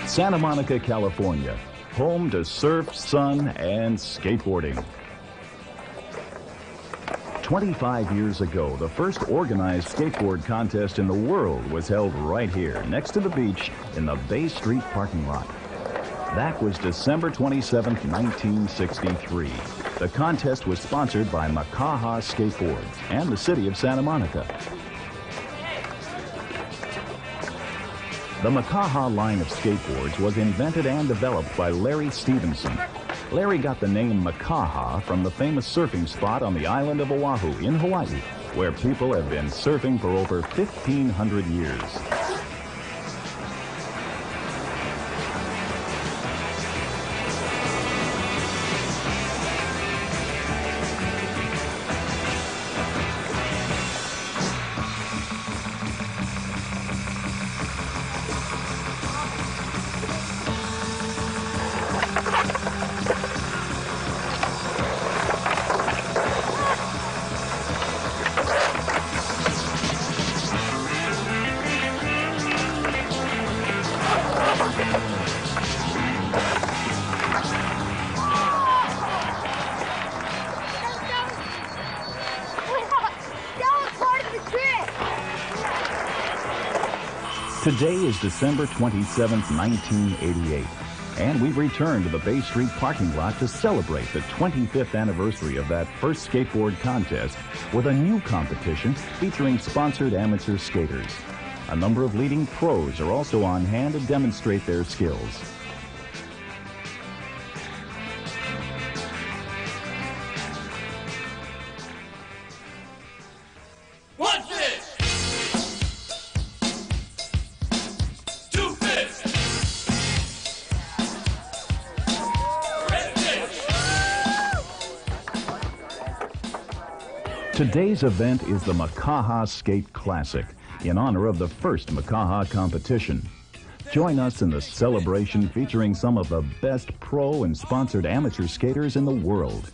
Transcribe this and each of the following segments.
Santa Monica, California, home to surf, sun, and skateboarding. 25 years ago, the first organized skateboard contest in the world was held right here, next to the beach in the Bay Street parking lot. That was December 27, 1963. The contest was sponsored by Makaha Skateboards and the city of Santa Monica. The Makaha line of skateboards was invented and developed by Larry Stevenson. Larry got the name Makaha from the famous surfing spot on the island of Oahu in Hawaii, where people have been surfing for over 1,500 years. Today is December 27, 1988, and we've returned to the Bay Street parking lot to celebrate the 25th anniversary of that first skateboard contest with a new competition featuring sponsored amateur skaters. A number of leading pros are also on hand to demonstrate their skills. Today's event is the Makaha Skate Classic, in honor of the first Makaha competition. Join us in the celebration featuring some of the best pro and sponsored amateur skaters in the world.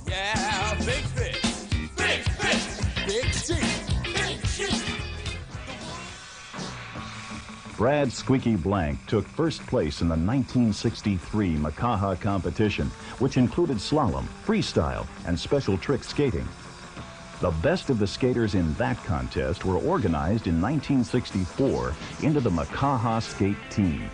Yeah, big fish, big fish, big sheep, big sheep. Brad Squeaky Blank took first place in the 1963 Makaha competition, which included slalom, freestyle, and special trick skating. The best of the skaters in that contest were organized in 1964 into the Makaha Skate Team.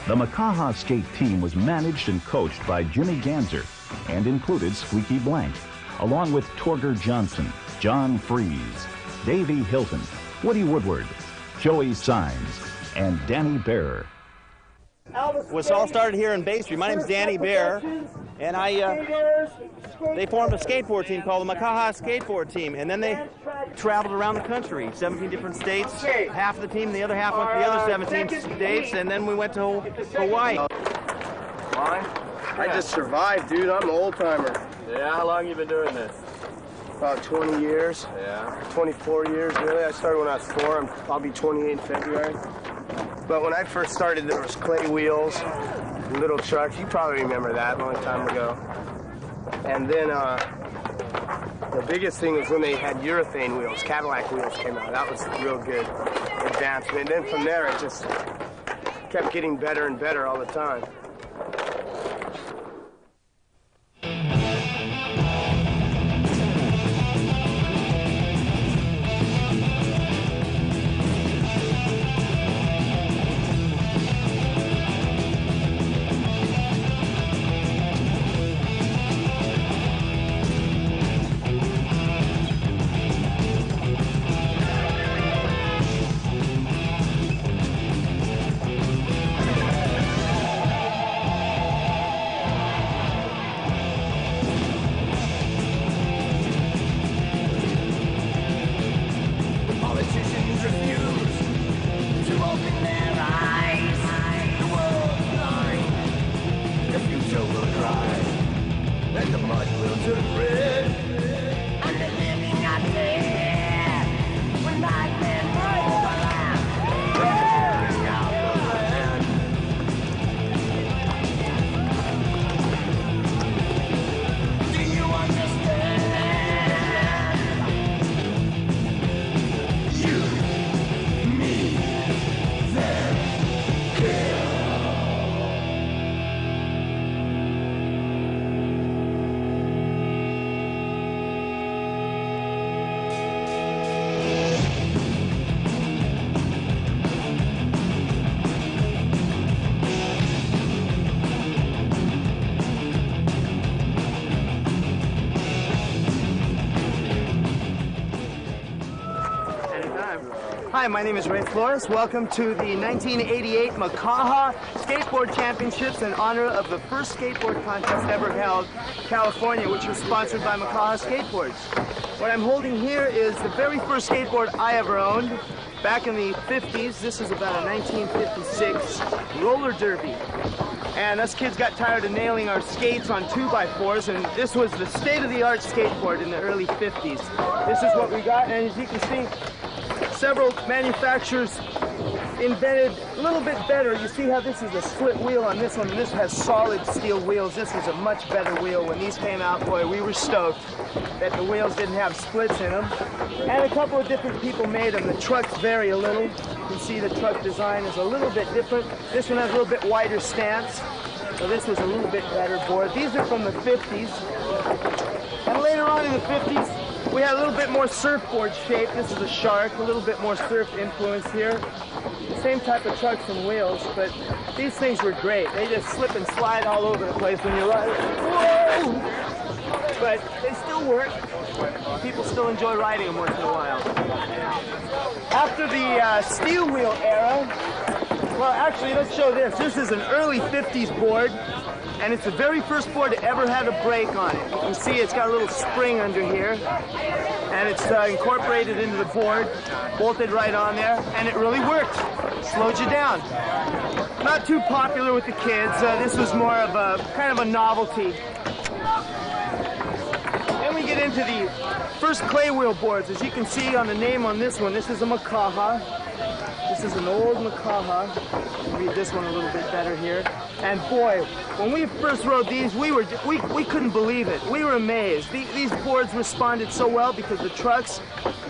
The Makaha Skate Team was managed and coached by Jimmy Ganser and included Squeaky Blank, along with Torger Johnson, John Freeze, Davey Hilton, Woody Woodward, Joey Symes, and Danny Bearer. It all started here in Bay Street. My name's Danny Bear, and they formed a skateboard team called the Makaha Skateboard Team, and then they traveled around the country, 17 different states. Half of the team, the other half went to the other 17 states, and then we went to Hawaii. I just survived, dude. I'm an old-timer. Yeah, how long you been doing this? About 20 years. Yeah. 24 years, really. I started when I was 4. I'll be 28 in February. But when I first started, there was clay wheels, little trucks. You probably remember that a long time ago. And then the biggest thing was when they had urethane wheels. Cadillac wheels came out. That was a real good advancement. And then from there, it just kept getting better and better all the time. Hi, my name is Ray Flores. Welcome to the 1988 Makaha Skateboard Championships in honor of the first skateboard contest ever held in California, which was sponsored by Makaha Skateboards. What I'm holding here is the very first skateboard I ever owned. Back in the 50s, this is about a 1956 roller derby. And us kids got tired of nailing our skates on 2x4s, and this was the state-of-the-art skateboard in the early 50s. This is what we got, and as you can see, several manufacturers invented a little bit better. You see how this is a split wheel on this one, and this has solid steel wheels. This was a much better wheel. When these came out, boy, we were stoked that the wheels didn't have splits in them. And a couple of different people made them. The trucks vary a little. You can see the truck design is a little bit different. This one has a little bit wider stance, so this was a little bit better board. These are from the 50s. And later on in the 50s, we had a little bit more surfboard shape. This is a shark, a little bit more surf influence here. Same type of trucks and wheels, but these things were great. They just slip and slide all over the place when you ride. Whoa! But they still work. People still enjoy riding them once in a while. After the steel wheel era, well, actually, let's show this. This is an early 50s board, and it's the very first board that ever had a brake on it. You can see it's got a little spring under here, and it's incorporated into the board, bolted right on there, and it really worked. Slowed you down. Not too popular with the kids. This was more of a kind of a novelty. Then we get into the first clay wheel boards. As you can see on the name on this one, this is a Makaha. This is an old Makaha. Read this one a little bit better here. And boy, when we first rode these, we couldn't believe it. We were amazed. These boards responded so well because the trucks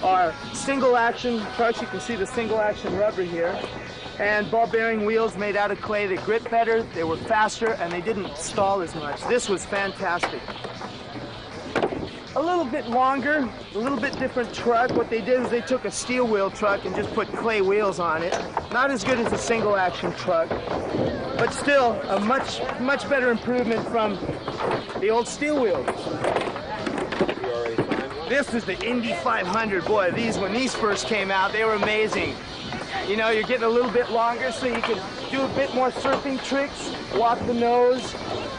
are single action trucks. You can see the single action rubber here. And ball bearing wheels made out of clay. They grip better, they were faster, and they didn't stall as much. This was fantastic. A little bit longer, a little bit different truck. What they did is they took a steel wheel truck and just put clay wheels on it. Not as good as a single action truck, but still a much better improvement from the old steel wheels. This is the Indy 500. Boy, when these first came out, they were amazing. You know, you're getting a little bit longer so you can do a bit more surfing tricks, walk the nose,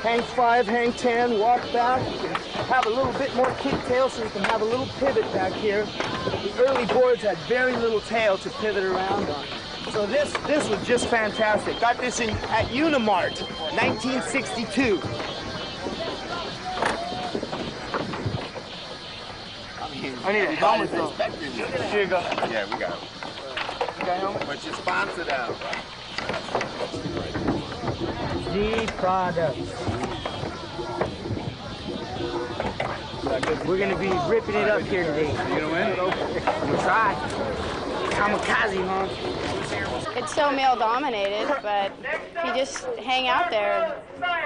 hang 5, hang 10, walk back. You can have a little bit more kick tail so you can have a little pivot back here. The early boards had very little tail to pivot around on. So this was just fantastic. Got this at Unimart, 1962. I need a helmet though. Here you go. Yeah, we got it. But you're sponsored out. G Products. We're going to be ripping it up here today. You gonna win? We'll try. Kamikaze, huh? It's so male dominated, but if you just hang out there,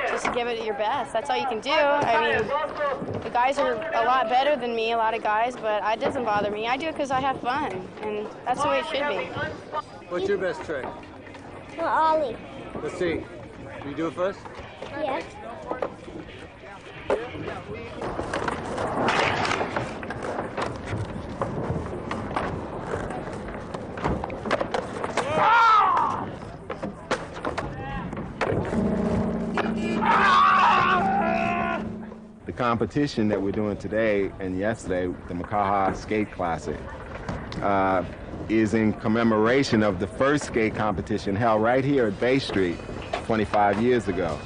just give it your best. That's all you can do. I mean, the guys are a lot better than me, a lot of guys, but it doesn't bother me. I do it because I have fun, and that's the way it should be. What's your best trick? Well, Ollie. Let's see. You do it first? Yes. The competition that we're doing today and yesterday, the Makaha Skate Classic, is in commemoration of the first skate competition held right here at Bay Street 25 years ago.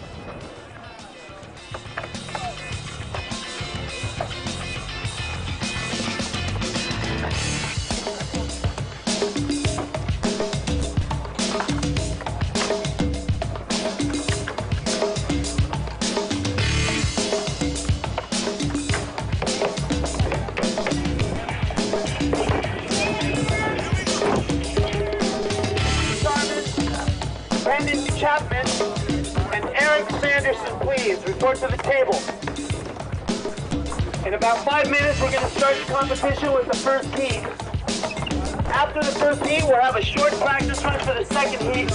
Report to the table. In about 5 minutes, we're going to start the competition with the first heat. After the first heat, we'll have a short practice run for the second heat.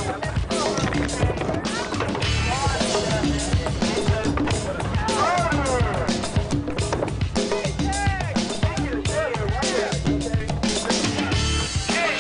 Hey,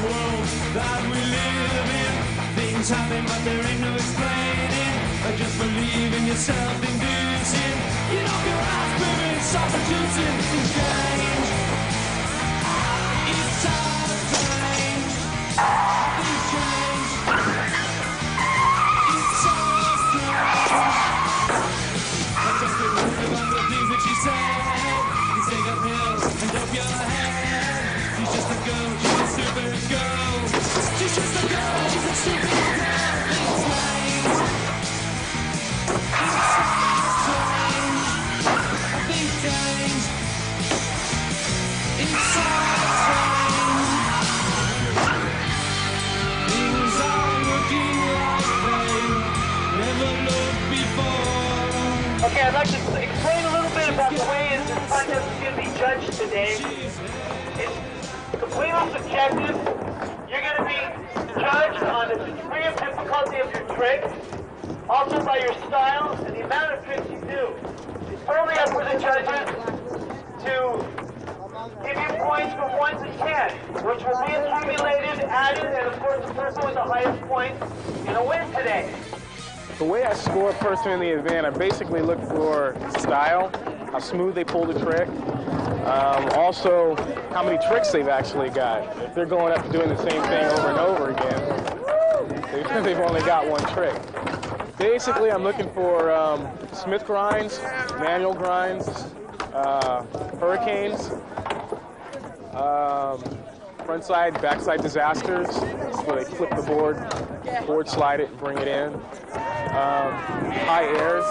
world that we live in. Things happen, but there ain't no explaining. Just believe in yourself, inducing. You know your eyes moving, self-producing. Change. It's time to change. Things change. It's so strange. I just been worried about the things that she said. You take a pill and dope your head. She's just a girl, she's a stupid girl. She's just a girl, she's a stupid girl. Things change. It's so strange. Things change. It's so strange. Things are looking like they never looked before. Okay, I'd like to explain a little bit about the way this contest is going to be judged today. It's completely subjective. You're going to be judged on the degree of difficulty of your trick, also by your style and the amount of tricks you do. It's totally up for the judges to give you points from 1 to 10, which will be accumulated, added, and of course the person with the highest points is going to win today. The way I score a person in the event, I basically look for style, how smooth they pull the trick. Also, how many tricks they've actually got. If they're going up and doing the same thing over and over again, they've only got one trick. Basically, I'm looking for Smith grinds, manual grinds, hurricanes, frontside, backside disasters, where they flip the board slide it, and bring it in. High airs.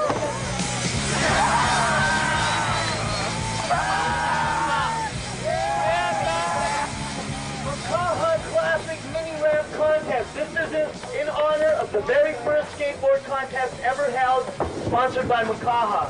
Makaha Classic Mini Ramp Contest. This is in honor of the very first skateboard contest ever held, sponsored by Makaha.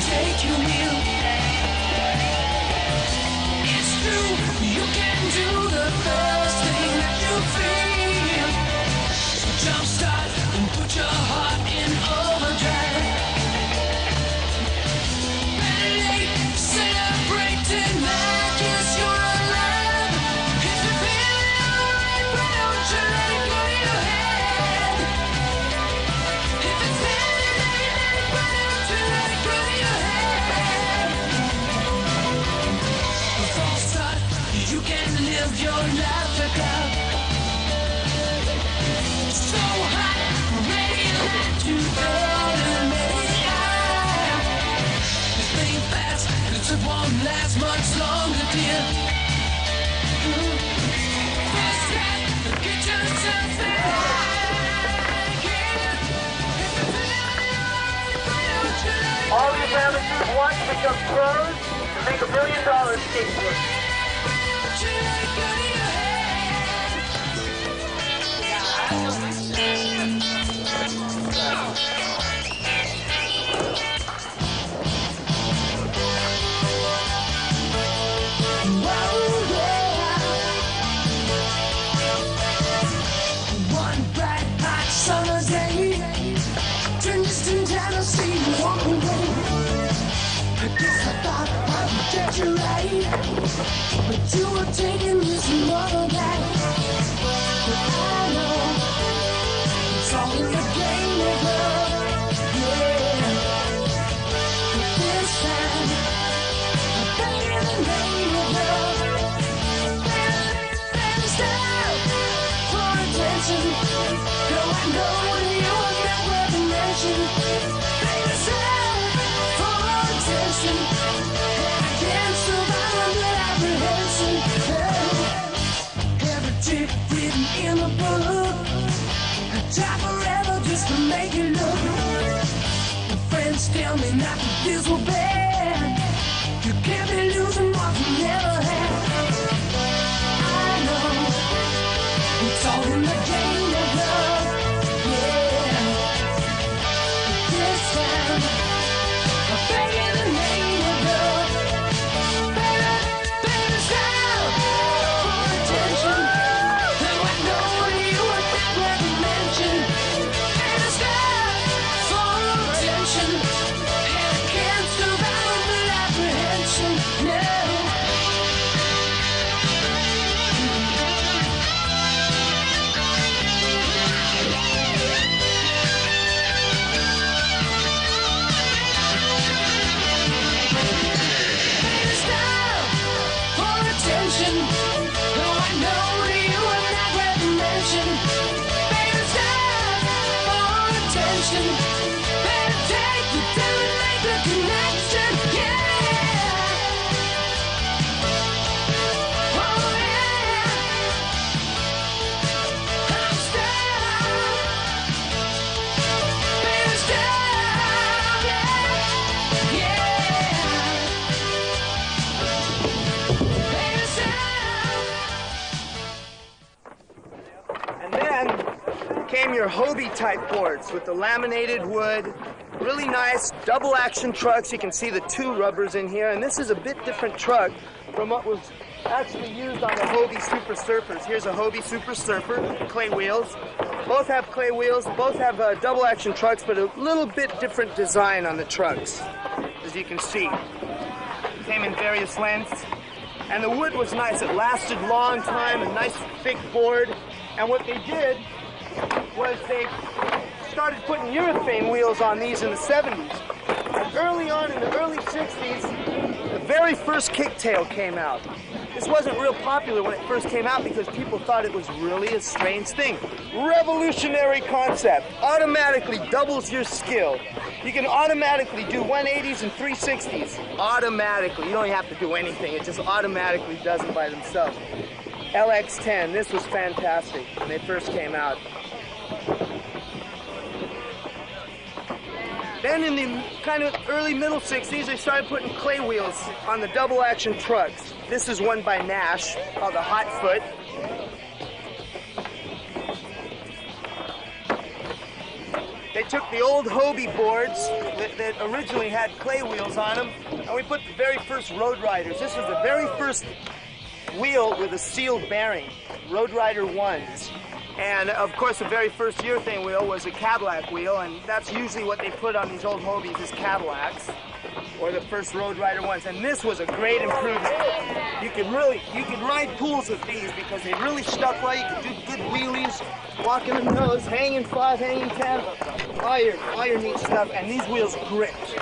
Take your wheel. It's true, you can do the first thing that you feel. So jumpstart and put your heart in overdrive. Meditate, celebrate tonight, 'cause you're alive. If you're feeling alright, why don't you let it go to your head? If it's feeling right, why don't you let it go to your head? You can live your life without. So hot, ready to go to this thing fast, and it won't last much longer, dear. First step, get yourself All these amateurs want to become pros and make $1 million skateboarding. One bright hot summer day, turned distant down to see you walk away. I guess I thought I would get you right, but you were taking this another day. But I know it's all in the game of love, yeah. But this time, I'm begging the name of love. Baby, stop for attention. No, I know you will never be mentioned. Baby, stop for attention. And against the violent apprehension. Every trick written in a book. I try forever just to make it look. My friends tell me not to feel so bad. You can't be losing what you never had. I know it's all in the game of love, yeah. But this time, I'm begging the name of love. Better take the time and make the connection, yeah. Oh yeah. I'm still, baby, still, yeah, yeah. Baby, still. And then came your Hobie type boards with the laminated wood, really nice double action trucks. You can see the two rubbers in here, and this is a bit different truck from what was actually used on the Hobie Super Surfers. Here's a Hobie Super Surfer, clay wheels. Both have clay wheels, both have double action trucks, but a little bit different design on the trucks, as you can see. Came in various lengths, and the wood was nice. It lasted a long time, a nice thick board, and what they did was they started putting urethane wheels on these in the 70s. And early on in the early 60s, the very first kicktail came out. This wasn't real popular when it first came out because people thought it was really a strange thing. Revolutionary concept. Automatically doubles your skill. You can automatically do 180s and 360s. Automatically. You don't have to do anything. It just automatically does it by themselves. LX10. This was fantastic when they first came out. Then in the kind of early middle 60s, they started putting clay wheels on the double action trucks. This is one by Nash called the Hot Foot. They took the old Hobie boards that originally had clay wheels on them, and we put the very first Road Riders. This was the very first wheel with a sealed bearing, Road Rider 1s. And of course, the very first urethane wheel was a Cadillac wheel, and that's usually what they put on these old Hobies is Cadillacs, or the first Road Rider ones. And this was a great improvement. You could ride pools with these because they really stuck well. You could do good wheelies, walking the nose, hanging 5, hanging 10, all your neat stuff. And these wheels gripped,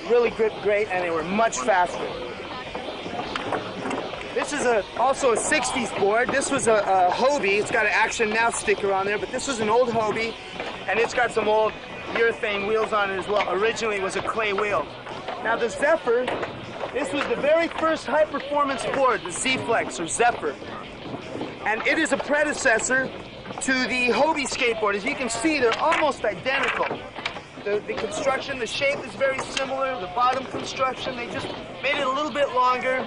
really gripped great, and they were much faster. This is also a 60s board. This was a Hobie. It's got an Action Now sticker on there, but this was an old Hobie, and it's got some old urethane wheels on it as well. Originally, it was a clay wheel. Now, the Zephyr, this was the very first high-performance board, the Z-Flex, or Zephyr. And it is a predecessor to the Hobie skateboard. As you can see, they're almost identical. The construction, the shape is very similar. The bottom construction, they just made it a little bit longer.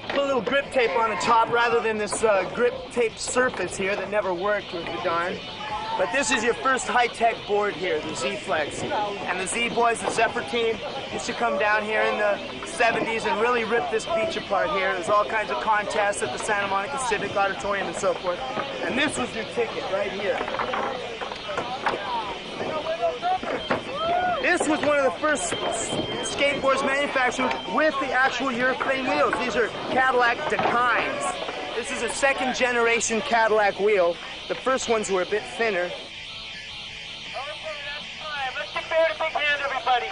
Put a little grip tape on the top rather than this grip tape surface here that never worked with the darn. But this is your first high-tech board here, the Z-Flex. And the Z-Boys, the Zephyr team, used to come down here in the 70s and really rip this beach apart here. There's all kinds of contests at the Santa Monica Civic Auditorium and so forth. And this was your ticket right here. This was one of the first skateboards manufactured with the actual urethane wheels. These are Cadillac Decines. This is a second generation Cadillac wheel. The first ones were a bit thinner. Okay, that's time. Let's give Bear a big hand, everybody.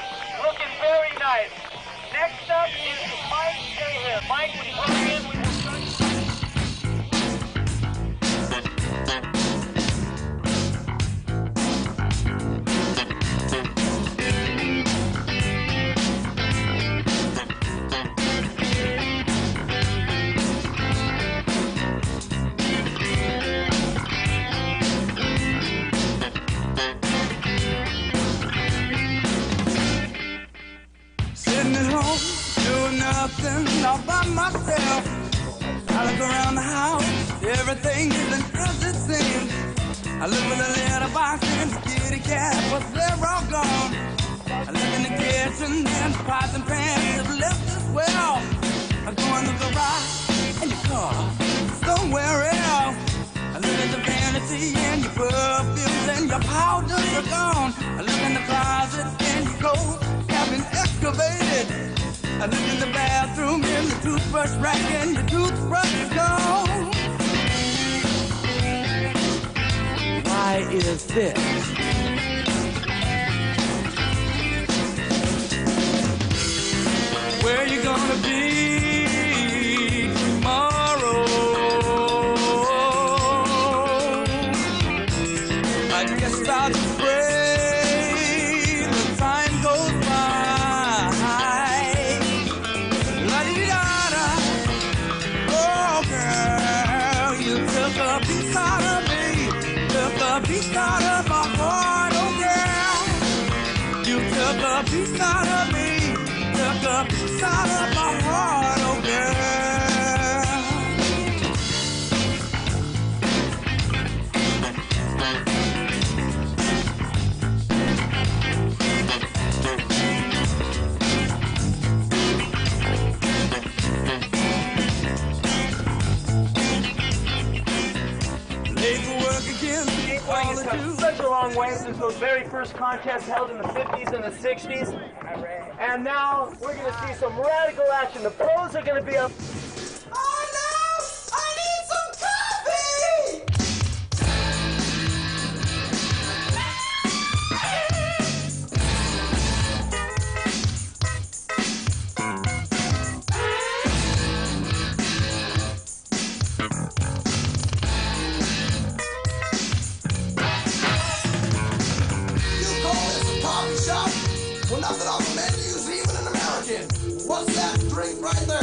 Looking very nice. Next up is Mike Cahill. Mike, when you come in, we will start. Sitting at home, doing nothing all by myself. I look around the house, everything isn't as it seems. I look in the litter box and the kitty cat, but they're all gone. I look in the kitchen and the pots and pans have left as well. I go in the garage and your car somewhere else. I look at the vanity and your perfumes and your powders are gone. I look in the closet and your clothes have been excavated. I look in the bathroom and the toothbrush rack and your toothbrush is gone. Why is this? Where you gonna be tomorrow? I I guess I'll just pray the time goes by. La-di-da-da. Oh, girl, you took a piece out of me. Took a piece out of my heart, oh, girl. You took a piece out of me. Took a piece out of my heart, oh, girl. Skateboarding has come such a long way since those very first contests held in the 50s and the 60s. And now we're going to see some radical action. The pros are going to be up. Oh no! I need some coffee! Well, nothing on the menu's even an American. What's that drink right there?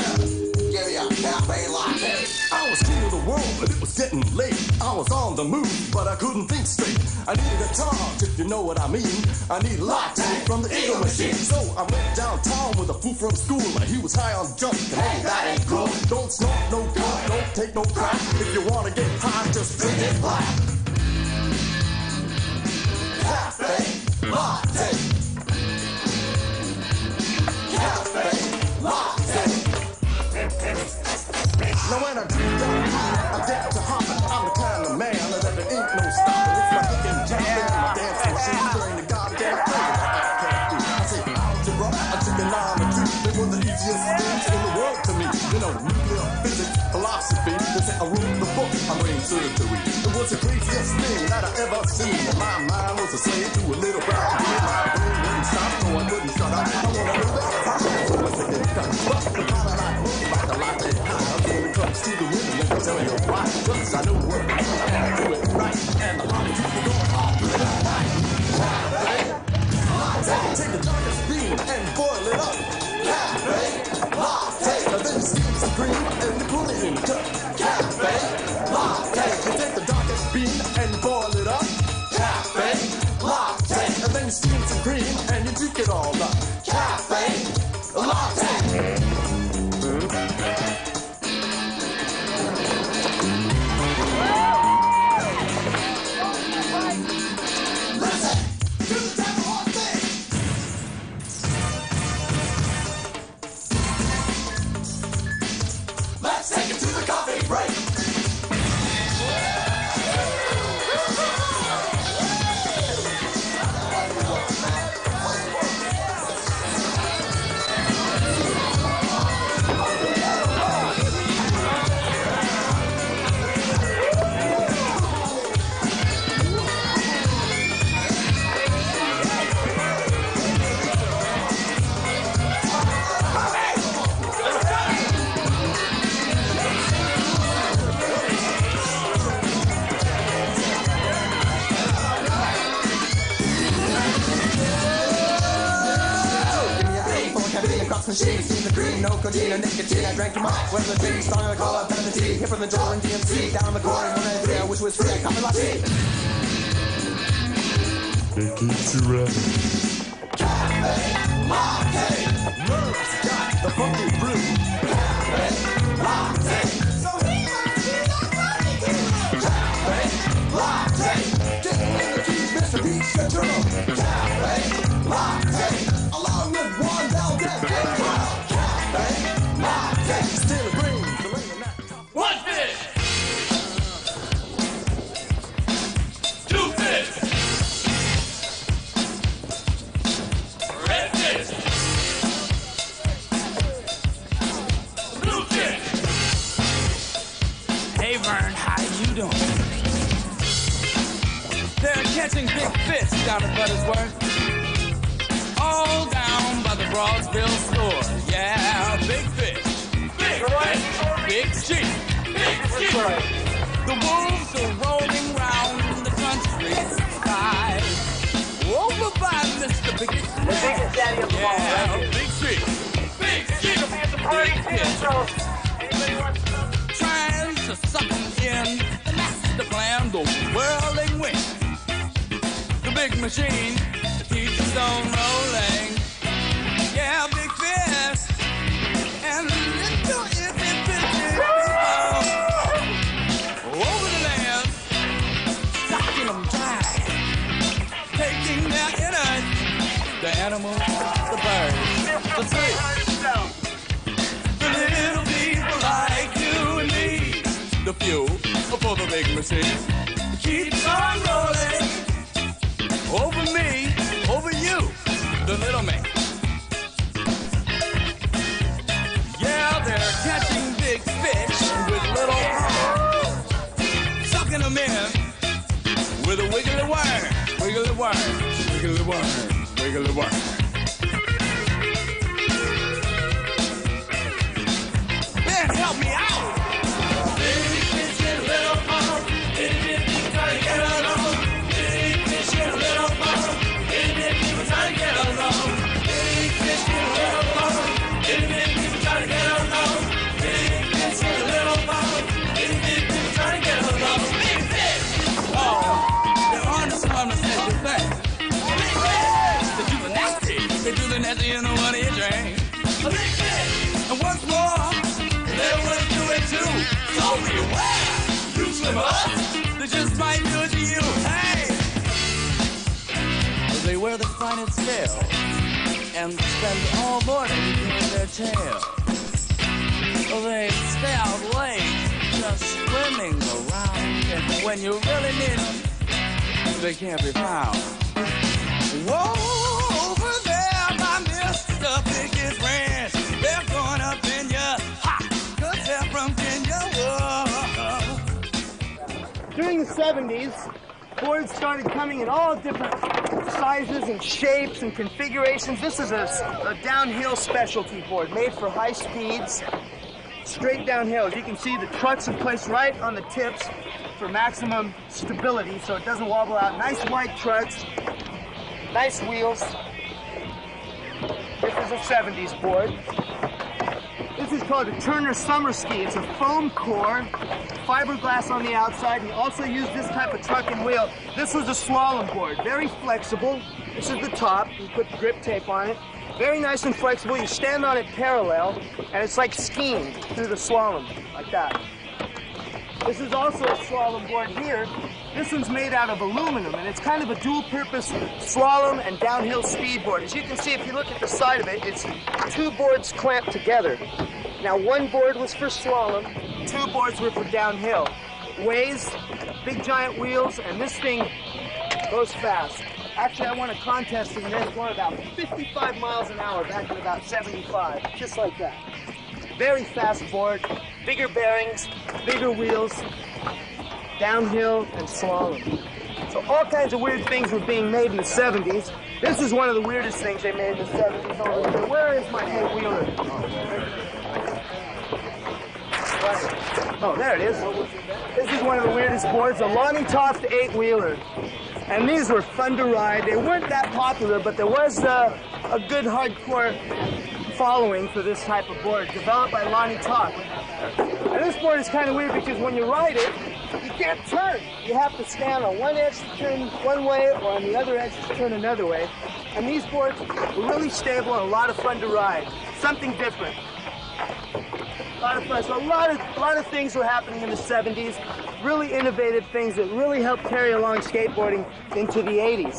Give me a cafe latte. I was king of the world, but it was getting late. I was on the move, but I couldn't think straight. I needed a charge, if you know what I mean. I need a latte from the Eagle machine. So I went downtown with a fool from school. He was high on junk, and hey, that ain't cool. Don't snort no coke, don't take no crap. If you wanna get high, just drink it black. Cafe latte. Cafe latte. Now when I drink down high, I get to hopping. I'm the kind of man that there ain't no stopping. It's like looking jumping in my dancing machine. There ain't a goddamn thing that I can't do. I say algebra, I trigonometry. They were the easiest things in the world to me. You know, nuclear physics, philosophy. They say I wrote the book, I'm brain surgery. It was the craziest thing that I ever seen. And my mind was a slave to a little brown kid. My brain wouldn't stop, so I couldn't shut up. I wanna know that time, so let's get it done. But the kind of like move like a latte high. I'm gonna come to the women, let me tell you why. Cause I know what I wanna do it right. And a lot of people going all through the night. Take the darkest bean and boil it up. Cafe latte. Now then you steam some cream and you put it in the cup. Cafe latte. You take the darkest bean and boil it up. Cafe latte. And then you steam some cream and you drink it all up. Cafe latte. Let's take it to the coffee break. Machine, seen the green, no codeine or nicotine. I drank them up. When the drink stronger, I call up the tea. Hip from the Jordan DMC. Down the corner, one and three, I wish was free. I coffee latte. It keeps you ready. Cafe latte. Nerves got the funky brew. Cafe latte. So he must be the funky kid. Cafe latte. Get in the keys, Mr. Beach Control. Cafe latte. Along with one Valdez and Kyle. Cafe latte. Still a green, delaying that. One fish. Two fish. Red fish. Blue fish. Hey Vern, how you doing? They're catching big fish down at Buttersworth. All down by the Broadsville store. Yeah, big fish. Big fish. Big sheep. Big sheep. The wolves are rolling round the country. big machine keeps on rolling. Yeah, big fist and little itty bitty people over the land, sucking them dry, taking their innards, the animals, the birds, the trees, the little people like you and me, the fuel for the big machine keeps on rolling over me, over you, the little man. Yeah, they're catching big fish with little arms, sucking them in with a wiggly worm, wiggly worm, wiggly worm, wiggly worm. Man, help me out! Big fish in a little pond, itty bitty people trying to get along. Big fish in a little pond, itty bitty people trying to get along. Big fish in a little pond, itty bitty people trying to get along. Big fish in a little pond, itty bitty people trying to get along. Big fish! Oh, they're on to some of the special things. Big fish! They do the nasty, they do the nasty in the water you drink. A big fish! And once more, they want to do it too. So beware, you swimmers. They just might do it to you. Hey! They wear the finest scales and spend all morning doing their tail. They stay out late, just swimming around. And when you really need them, they can't be found. Whoa, over there, my Mr. Biggest Ranch. They're going up in your hot, 'cause they're from Kenya. Whoa. During the 70s, boards started coming in all different sizes and shapes and configurations. This is a downhill specialty board made for high speeds, straight downhill. As you can see, the trucks are placed right on the tips for maximum stability so it doesn't wobble out. Nice white trucks, nice wheels. This is a 70s board. This is called a Turner Summer Ski. It's a foam core, fiberglass on the outside. He also used this type of truck and wheel. This was a slalom board, very flexible. This is the top. You put grip tape on it. Very nice and flexible. You stand on it parallel, and it's like skiing through the slalom, like that. This is also a slalom board here. This one's made out of aluminum, and it's kind of a dual-purpose slalom and downhill speed board. As you can see, if you look at the side of it, it's two boards clamped together. Now, one board was for slalom, two boards were for downhill. Weighs, big giant wheels, and this thing goes fast. Actually, I won a contest in this one about 55 miles an hour back in about 75, just like that. Very fast board, bigger bearings, bigger wheels, downhill and slalom. So all kinds of weird things were being made in the 70s. This is one of the weirdest things they made in the 70s over here. Where is my 8-wheeler? Oh, there it is. This is one of the weirdest boards, a Lonnie Toft 8-wheeler. And these were fun to ride. They weren't that popular, but there was a good hardcore following for this type of board, developed by Lonnie Toft. And this board is kind of weird because when you ride it, you can't turn. You have to stand on one edge to turn one way or on the other edge to turn another way. And these boards were really stable and a lot of fun to ride. Something different. A lot of fun. So a lot of things were happening in the 70s. Really innovative things that really helped carry along skateboarding into the 80s.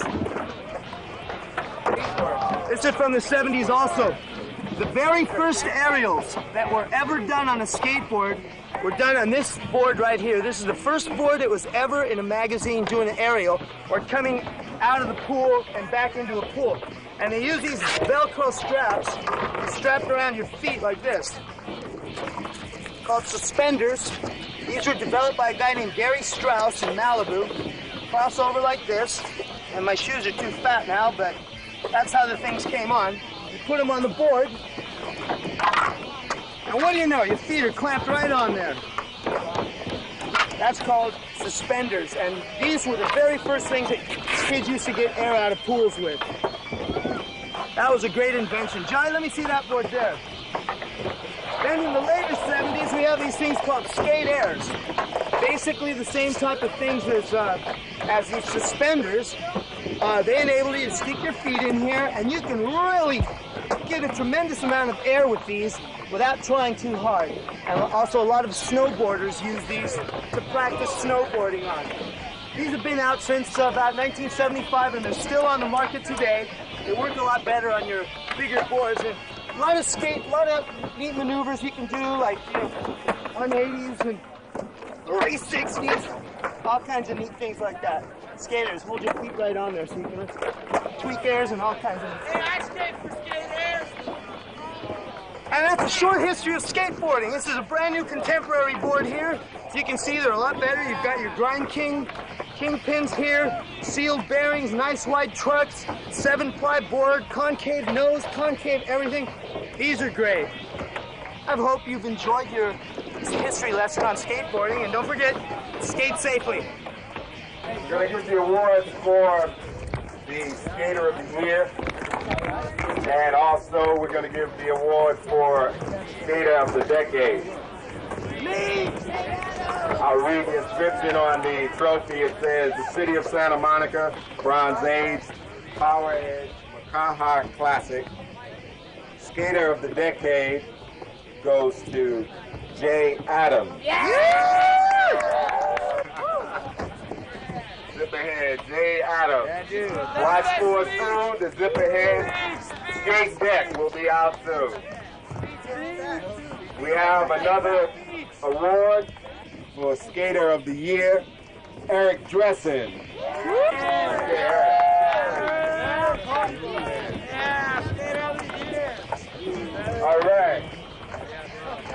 This is from the 70s also. The very first aerials that were ever done on a skateboard were done on this board right here. This is the first board that was ever in a magazine doing an aerial or coming out of the pool and back into a pool. And they use these Velcro straps strapped around your feet like this, called suspenders. These were developed by a guy named Gary Strauss in Malibu. Cross over like this, and my shoes are too fat now, but that's how the things came on. You put them on the board, and what do you know? Your feet are clamped right on there. That's called suspenders, and these were the very first things that kids used to get air out of pools with. That was a great invention. Johnny, let me see that board there. Then in the later 70s, we have these things called skate airs. Basically the same type of things as these suspenders, They enable you to stick your feet in here, and you can really get a tremendous amount of air with these without trying too hard. And also a lot of snowboarders use these to practice snowboarding on. These have been out since about 1975, and they're still on the market today. They work a lot better on your bigger boards. And a lot of neat maneuvers you can do, like 180s and 360s, all kinds of neat things like that. Skaters, hold your feet right on there so you can tweak airs and all kinds of. Hey, I skate for skaters. And that's a short history of skateboarding. This is a brand new contemporary board here. As you can see, they're a lot better. You've got your grind kingpins here, sealed bearings, nice wide trucks, 7-ply board, concave nose, concave everything. These are great. I hope you've enjoyed your history lesson on skateboarding, and don't forget, skate safely. We're going to give the awards for the Skater of the Year, and also we're going to give the award for Skater of the Decade. I'll read the inscription on the trophy. It says, the City of Santa Monica, Bronze Age, Power Edge, Makaha Classic. Skater of the Decade goes to Jay Adams. Zipperhead, Jay Adams. Watch for us soon. The Zipperhead skate deck will be out soon. We have another award for Skater of the Year, Eric Dressen. All right.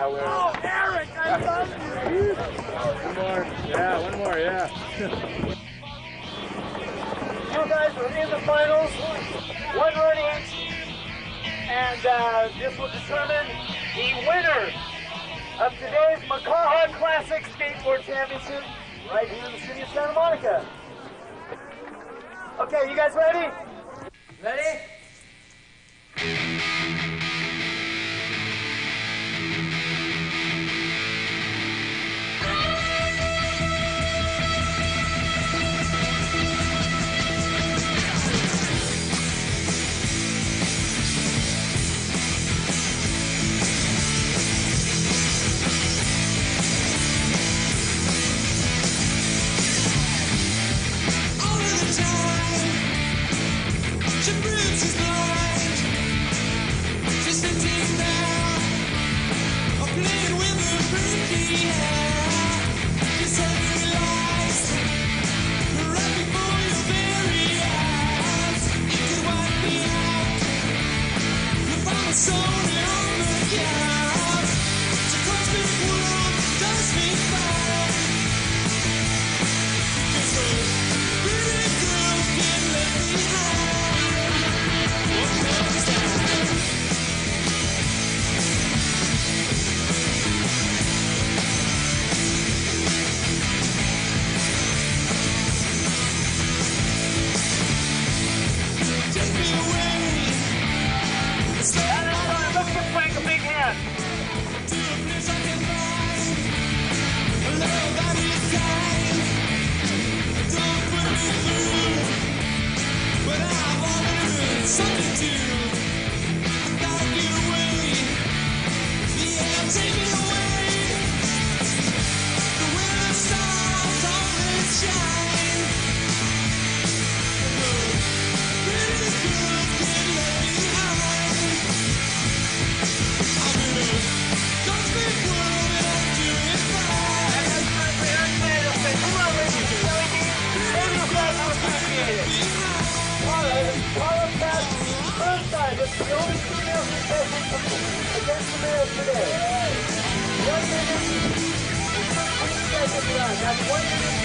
Oh, Eric, I love you. One more. Yeah, one more, yeah. You guys are in the finals, one run each, and this will determine the winner of today's Makaha Classic Skateboard Championship right here in the city of Santa Monica. Okay, you guys ready? Ready? Right before you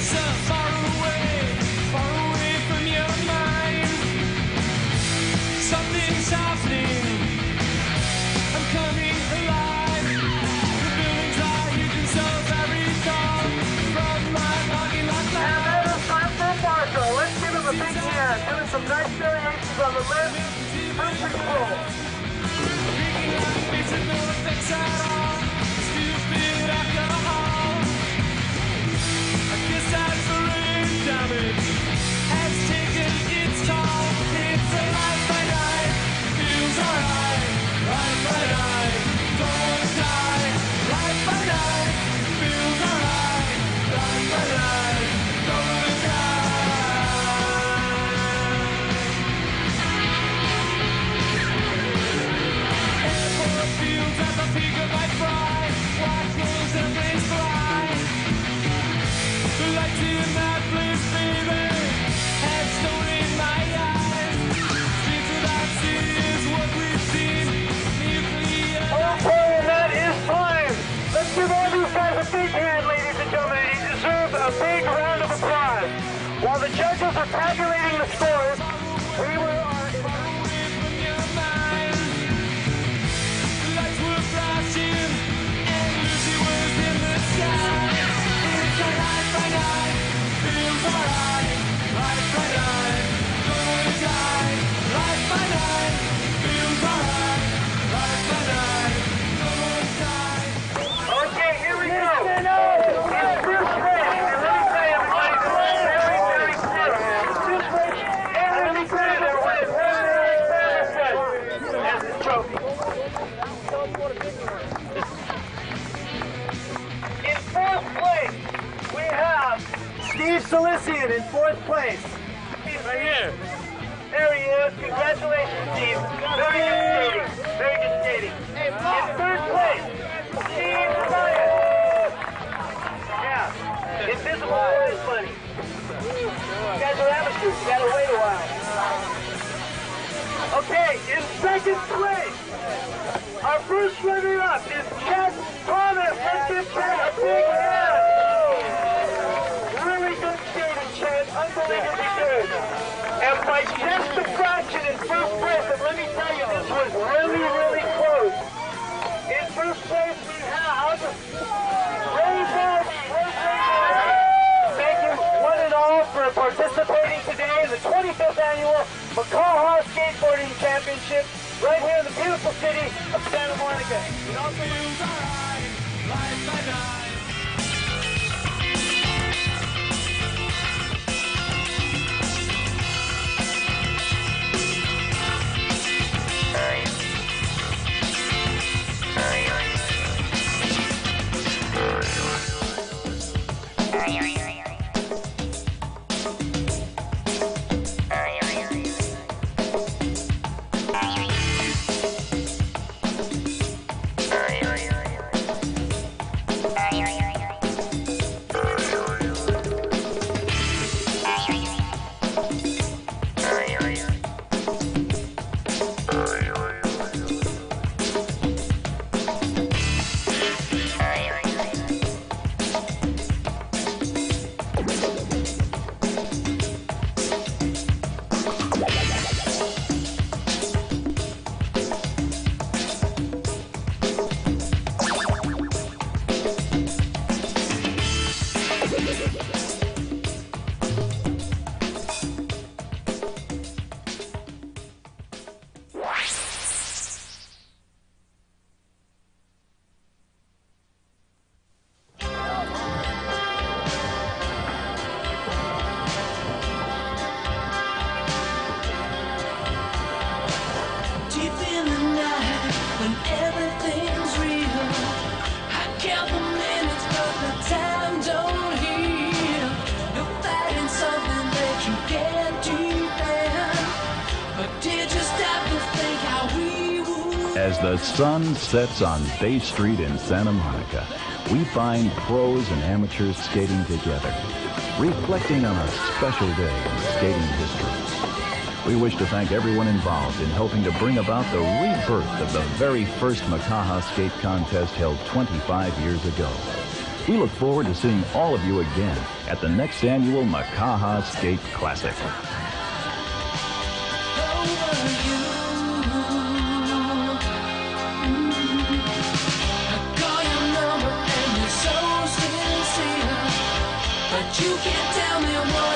so far away from your mind. Something's happening. I'm coming alive. The buildings are huge so very tall. From my parking lot And that is time for Marco. Let's give him a big hand. Doing some nice variations on the lift. Pretty cool. No effects at all. Stupid alcohol. I guess that brain damage has taken its toll. It's a life by night. Feels alright. Life by night. Don't wanna die. Life by night. Feels alright. Life by night. Don't wanna die. Airport fields at the peak of my pride. Watch those airplanes fly. The lights in that place, baby, had stone in my eyes. Streets without city is what we've seen. Okay, and that is time. Let's give all these guys a big hand, ladies and gentlemen. He deserves a big round of applause. While the judges are tabulating the scores, we were Lights were flashing, and Lucy was in the sky. It's a life by night, feels alright. Life by night, don't wanna die. Life by night, feels alright. Life by night, don't wanna die. Okay, here we go. It's first race, and let me tell you, everybody, this is very, very clear. This race, everybody clear there with That's the trophy. In fourth place, we have Steve Silesian in fourth place. He's right here. There he is. Congratulations, Steve. Very good skating. Very good skating. In third place, Steve Ryan. Yeah. Invisible prize money. You guys are amateurs. You gotta wait a while. Okay, in second place, our first runner-up is Chet Thomas. Let's give Chet a big hand. Really good skating, Chet. Unbelievably good. And by just a fraction in first place, and let me tell you, this was really, really close. In first place, we have Ray Bowdy. Thank you, one and all, for participating today in the 25th annual Makaha Skateboarding Championship right here in the beautiful city of Santa Monica. It also feels alright. Life by night. As the sun sets on Bay Street in Santa Monica, we find pros and amateurs skating together, reflecting on a special day in skating history. We wish to thank everyone involved in helping to bring about the rebirth of the very first Makaha skate contest held 25 years ago. We look forward to seeing all of you again at the next annual Makaha Skate Classic. But you can't tell me what